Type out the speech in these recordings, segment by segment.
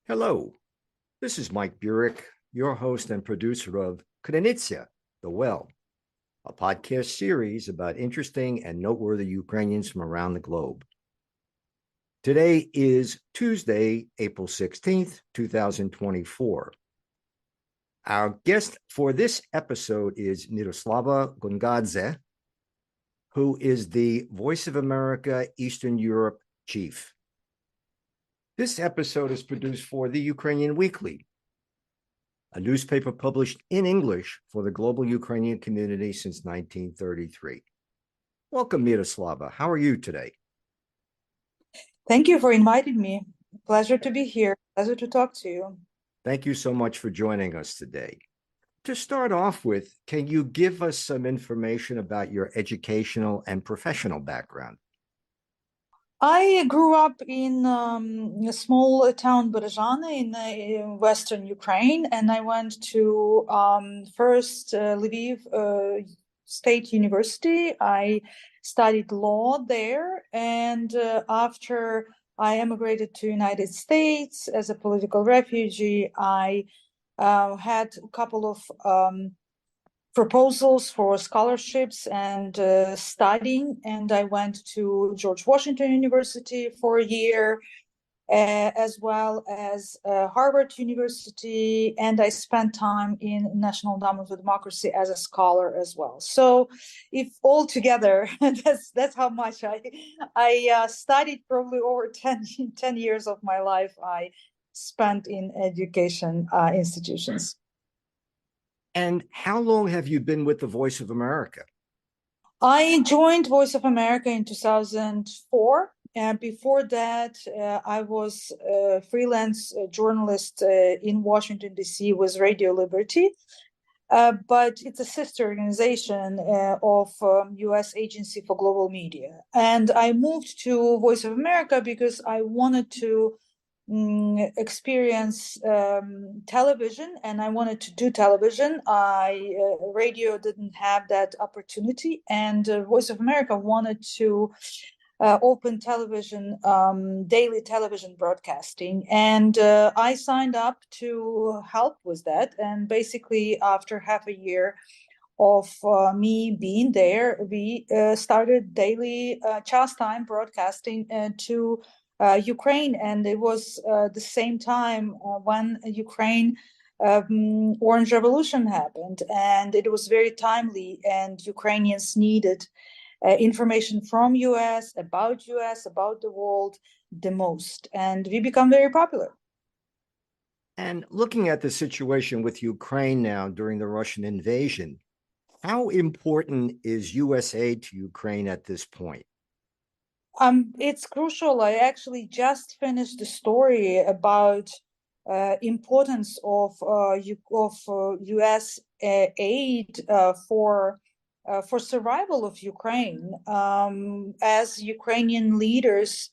Hello, this is Mike Burek, your host and producer of Krynytsia, The Well, a podcast series about interesting and noteworthy Ukrainians from around the globe. Today is Tuesday, April 16th, 2024. Our guest for this episode is Myroslava Gongadze, who is the Voice of America Eastern Europe chief. This episode is produced for the Ukrainian Weekly, a newspaper published in English for the global Ukrainian community since 1933. Welcome, Myroslava. How are you today? Thank you for inviting me. Pleasure to be here. Pleasure to talk to you. Thank you so much for joining us today. To start off with, can you give us some information about your educational and professional background? I grew up in a small town, Berezhany, in western Ukraine, and I went to first Lviv State University. I studied law there, and after I emigrated to United States as a political refugee, I had a couple of proposals for scholarships and studying, and I went to George Washington University for a year, as well as Harvard University, and I spent time in National Endowment for Democracy as a scholar as well. So, if all together, that's how much I studied. Probably over 10 years of my life I spent in education institutions. And how long have you been with the Voice of America? I joined Voice of America in 2004. And before that, I was a freelance journalist in Washington, D.C. with Radio Liberty. But it's a sister organization of U.S. Agency for Global Media. And I moved to Voice of America because I wanted to experience television, and I wanted to do television. Radio didn't have that opportunity, and Voice of America wanted to open television, daily television broadcasting, and I signed up to help with that. And basically, after half a year of me being there, we started daily time broadcasting to Ukraine, and it was the same time when Ukraine Orange Revolution happened, and it was very timely, and Ukrainians needed information from US, about the world the most, and we become very popular. And looking at the situation with Ukraine now during the Russian invasion, how important is US aid to Ukraine at this point? It's crucial. I actually just finished the story about importance of U.S. aid for survival of Ukraine, as Ukrainian leaders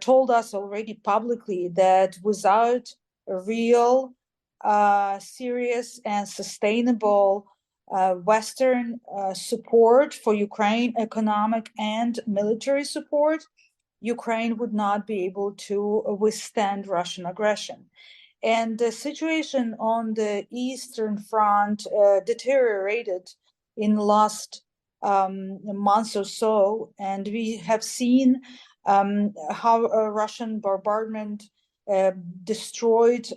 told us already publicly that without a real, serious, and sustainable Western support for Ukraine, economic and military support, Ukraine would not be able to withstand Russian aggression. And the situation on the Eastern Front deteriorated in the last months or so, and we have seen how Russian bombardment destroyed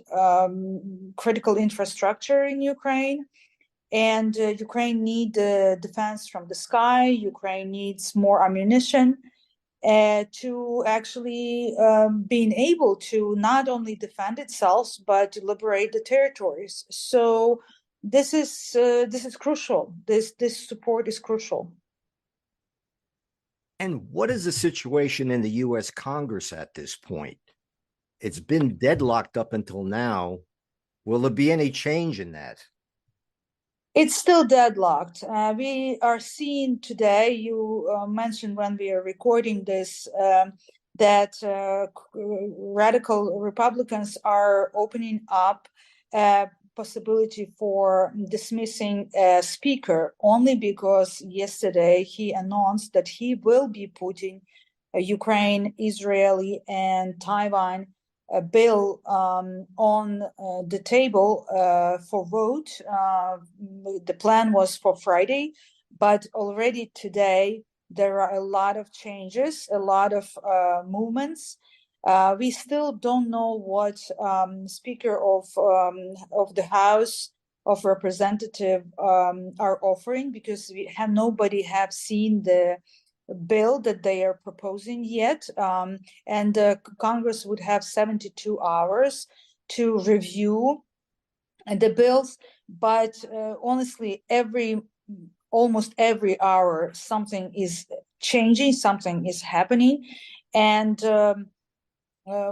critical infrastructure in Ukraine. And Ukraine needs defense from the sky. Ukraine needs more ammunition to actually being able to not only defend itself but liberate the territories. So this is crucial. This support is crucial. And what is the situation in the U.S. Congress at this point? It's been deadlocked up until now. Will there be any change in that? It's still deadlocked. We are seeing today, you mentioned when we are recording this, that radical Republicans are opening up a possibility for dismissing a speaker only because yesterday he announced that he will be putting Ukraine, Israel, and Taiwan bill on the table for vote. The plan was for Friday, but already today there are a lot of changes, a lot of movements. We still don't know what Speaker of the House of Representative are offering, because nobody have seen the bill that they are proposing yet, and Congress would have 72 hours to review the bills. But honestly, almost every hour something is changing, something is happening, and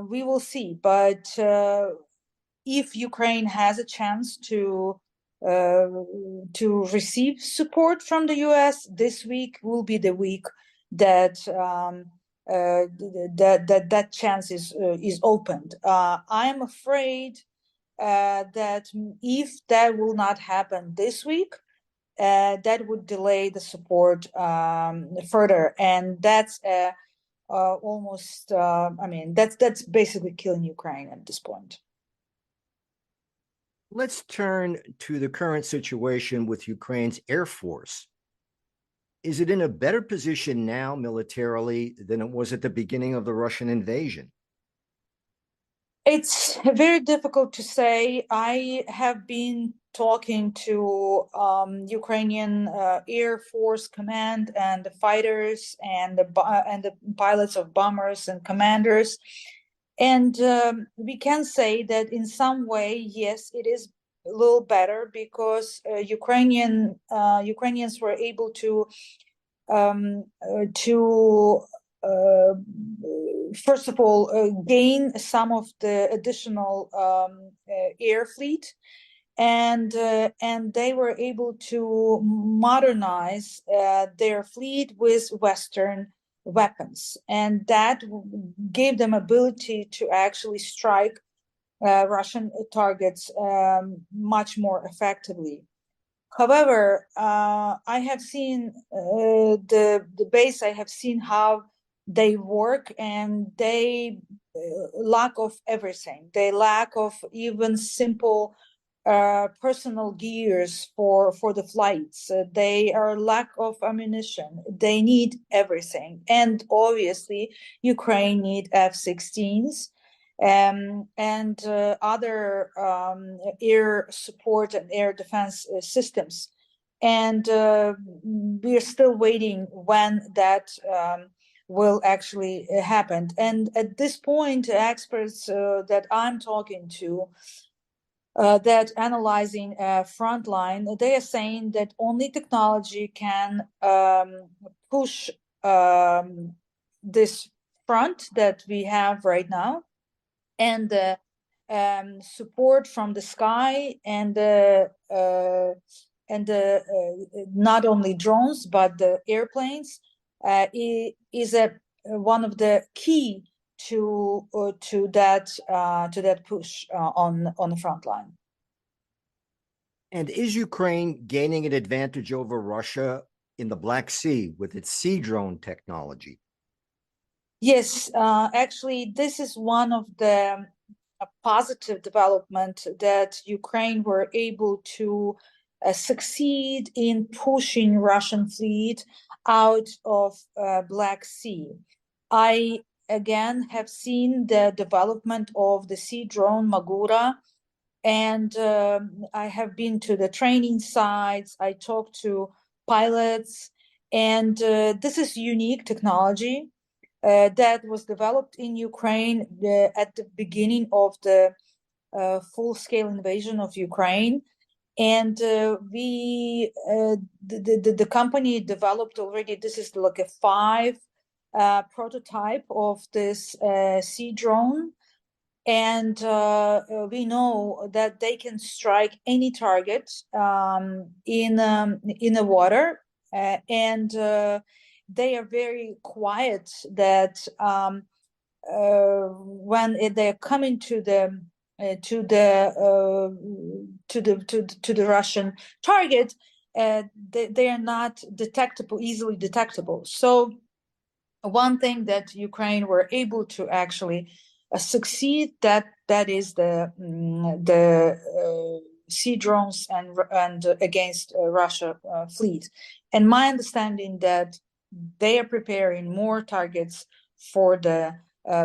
we will see. But if Ukraine has a chance to receive support from the US, this week will be the week that that chance is opened. I'm afraid that if that will not happen this week, that would delay the support further, and that's almost. I mean, that's basically killing Ukraine at this point. Let's turn to the current situation with Ukraine's Air Force. Is it in a better position now militarily than it was at the beginning of the Russian invasion? It's very difficult to say. I have been talking to Ukrainian Air Force Command and the fighters and the pilots of bombers and commanders, and we can say that in some way, yes, it is a little better, because Ukrainians were able to uh, first of all gain some of the additional air fleet, and they were able to modernize their fleet with Western weapons, and that gave them ability to actually strike Russian targets much more effectively. However, I have seen the base. I have seen how they work, and they lack of everything. They lack of even simple personal gears for the flights. They are lack of ammunition. They need everything, and obviously, Ukraine need F-16s and other air support and air defense systems. And we're still waiting when that will actually happen. And at this point, experts that I'm talking to that analyzing frontline, they are saying that only technology can push this front that we have right now, and support from the sky, and not only drones but the airplanes is one of the key to that push on the front line. And is Ukraine gaining an advantage over Russia in the Black Sea with its sea drone technology? Yes, actually, this is one of the positive development, that Ukraine were able to succeed in pushing Russian fleet out of Black Sea. I again have seen the development of the sea drone Magura, and I have been to the training sites. I talked to pilots, and this is unique technology that was developed in Ukraine at the beginning of the full-scale invasion of Ukraine. And the company developed already, this is like a 5 prototype of this sea drone. And we know that they can strike any target in the water, and they are very quiet. That when they're coming to the Russian target, they are not easily detectable. So one thing that Ukraine were able to actually succeed, that is the sea drones and against Russia fleet. And my understanding that they are preparing more targets for the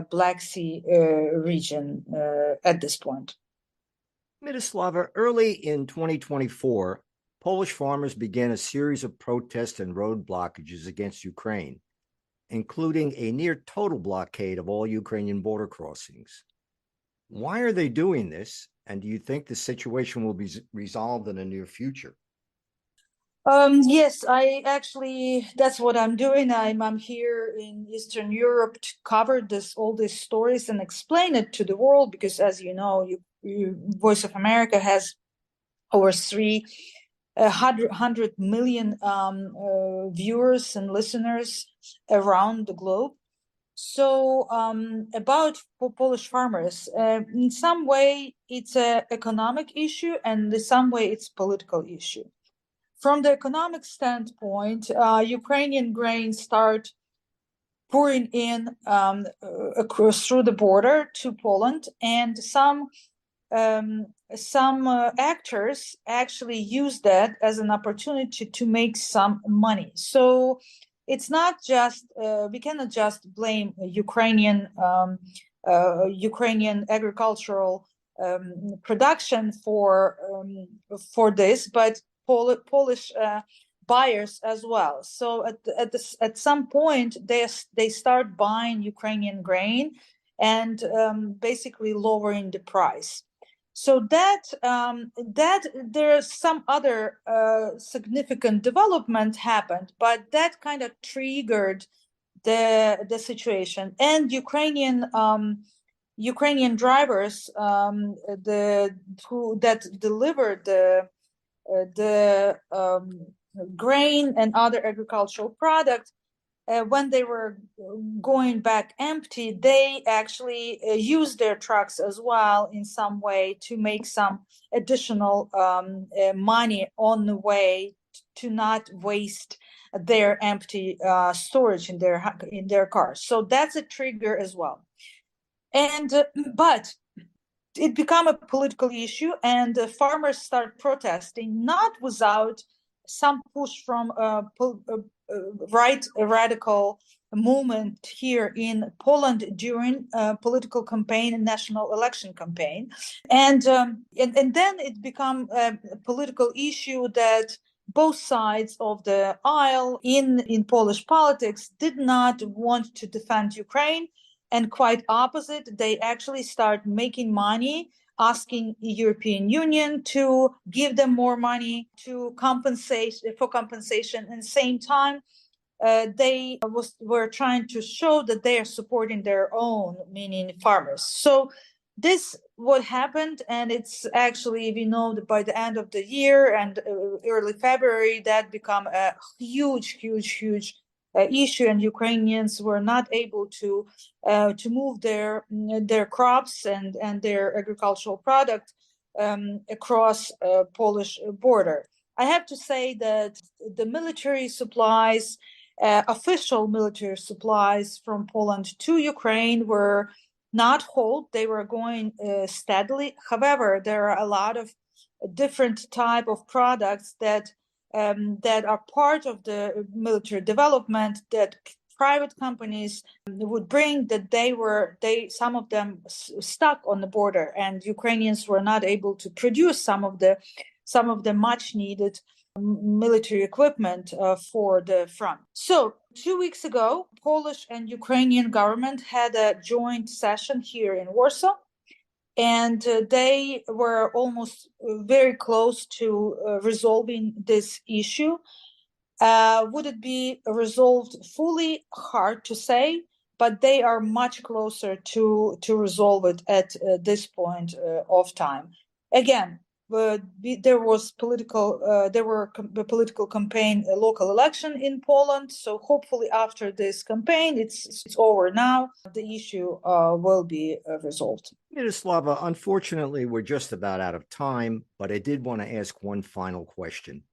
Black Sea region at this point. Myroslava, early in 2024, Polish farmers began a series of protests and road blockages against Ukraine, including a near total blockade of all Ukrainian border crossings. Why are they doing this? And do you think the situation will be resolved in the near future? Yes, I actually, that's what I'm doing. I'm here in Eastern Europe to cover all these stories and explain it to the world because, as you know, Voice of America has over 300 million viewers and listeners around the globe. So about Polish farmers, in some way it's an economic issue, and in some way it's political issue. From the economic standpoint, Ukrainian grain start pouring in across through the border to Poland, and some actors actually use that as an opportunity to make some money. So it's not just we cannot just blame Ukrainian agricultural production for this, but Polish buyers as well. So at some point they start buying Ukrainian grain and basically lowering the price. So that there's some other significant development happened, but that kind of triggered the situation. And Ukrainian drivers that delivered the grain and other agricultural products, when they were going back empty, they actually used their trucks as well in some way to make some additional money on the way to not waste their empty storage in their cars. So that's a trigger as well. And but it became a political issue, and farmers start protesting, not without some push from right radical movement here in Poland during political campaign and national election campaign, and then it became a political issue that both sides of the aisle in Polish politics did not want to defend Ukraine, and quite opposite, they actually start making money, asking the European Union to give them more money to compensate for compensation. At the same time, they were trying to show that they are supporting their own, meaning farmers. So this what happened, and it's actually, we know that by the end of the year and early February, that become a huge issue, and Ukrainians were not able to move their crops and their agricultural product across Polish border. I have to say that the military supplies, official military supplies from Poland to Ukraine were not halt; they were going steadily. However, there are a lot of different type of products that are part of the military development that private companies would bring, that some of them stuck on the border, and Ukrainians were not able to produce some of the much needed military equipment for the front. So 2 weeks ago, Polish and Ukrainian government had a joint session here in Warsaw, and they were almost very close to resolving this issue. Would it be resolved fully? Hard to say, but they are much closer to resolve it at this point of time. Again, there was a political campaign, a local election in Poland. So hopefully after this campaign, it's over now, the issue will be resolved. Myroslava, unfortunately, we're just about out of time, but I did want to ask one final question.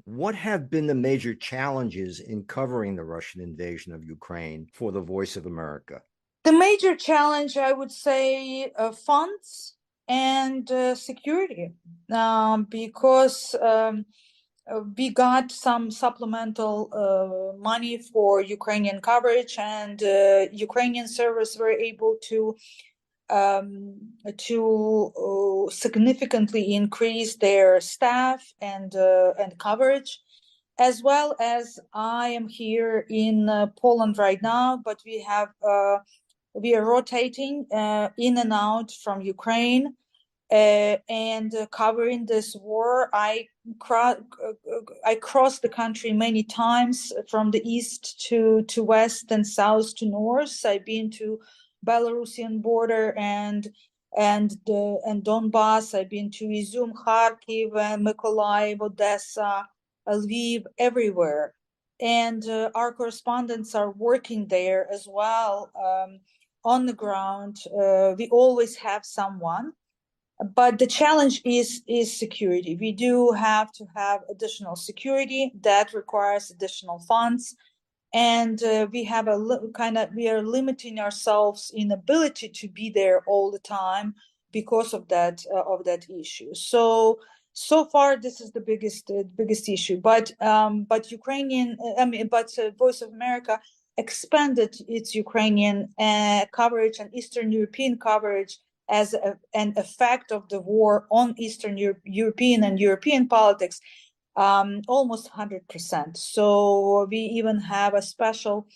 What have been the major challenges in covering the Russian invasion of Ukraine for the Voice of America? The major challenge, I would say, funds and security, because we got some supplemental money for Ukrainian coverage, and Ukrainian servers were able to significantly increase their staff and coverage. As well as I am here in Poland right now, but we are rotating in and out from Ukraine and covering this war. I crossed the country many times from the east to west and south to north. I've been to Belarusian border and Donbass. I've been to Izum, Kharkiv, Mykolaiv, Odessa, Lviv, everywhere. And our correspondents are working there as well on the ground. We always have someone, but the challenge is security. We do have to have additional security that requires additional funds, and we are limiting ourselves in ability to be there all the time because of that issue. So far this is the biggest issue, but Voice of America expanded its Ukrainian coverage and Eastern European coverage as an effect of the war on Eastern European and European politics, almost 100%. So we even have a special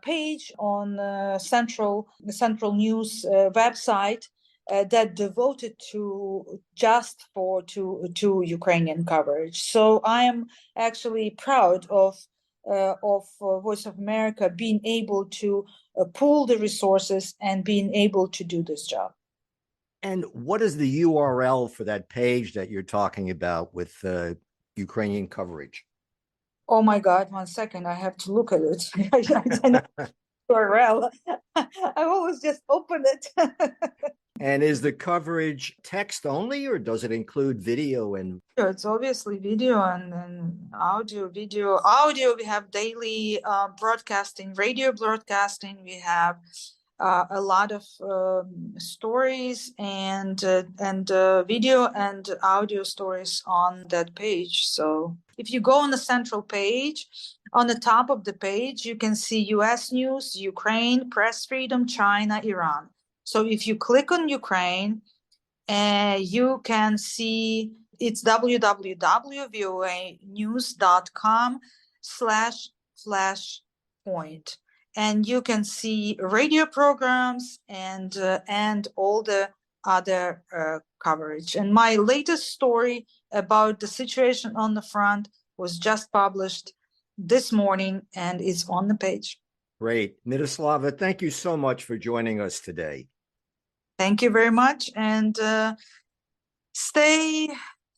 page on Central News website that devoted to Ukrainian coverage. So I am actually proud of Voice of America being able to pool the resources and being able to do this job. And what is the URL for that page that you're talking about with Ukrainian coverage? Oh my God, 1 second, I have to look at it. I know URL. I always just open it. And is the coverage text only, or does it include video? And it's obviously video and audio. We have daily broadcasting, radio broadcasting. We have a lot of stories and video and audio stories on that page. So if you go on the central page, on the top of the page, you can see US news, Ukraine, press freedom, China, Iran. So if you click on Ukraine, you can see it's www.voanews.com/flashpoint. And you can see radio programs and all the other coverage. And my latest story about the situation on the front was just published this morning and is on the page. Great. Myroslava, thank you so much for joining us today. Thank you very much, and stay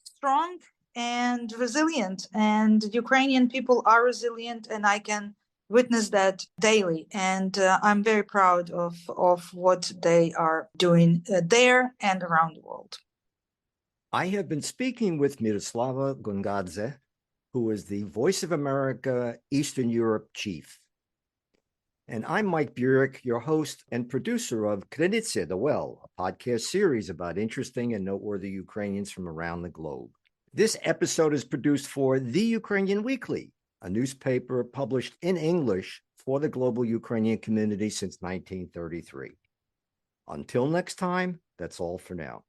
strong and resilient. And Ukrainian people are resilient, and I can witness that daily. And I'm very proud of what they are doing there and around the world. I have been speaking with Myroslava Gongadze, who is the Voice of America Eastern Europe chief. And I'm Mike Burek, your host and producer of Krynytsia, The Well, a podcast series about interesting and noteworthy Ukrainians from around the globe. This episode is produced for The Ukrainian Weekly, a newspaper published in English for the global Ukrainian community since 1933. Until next time, that's all for now.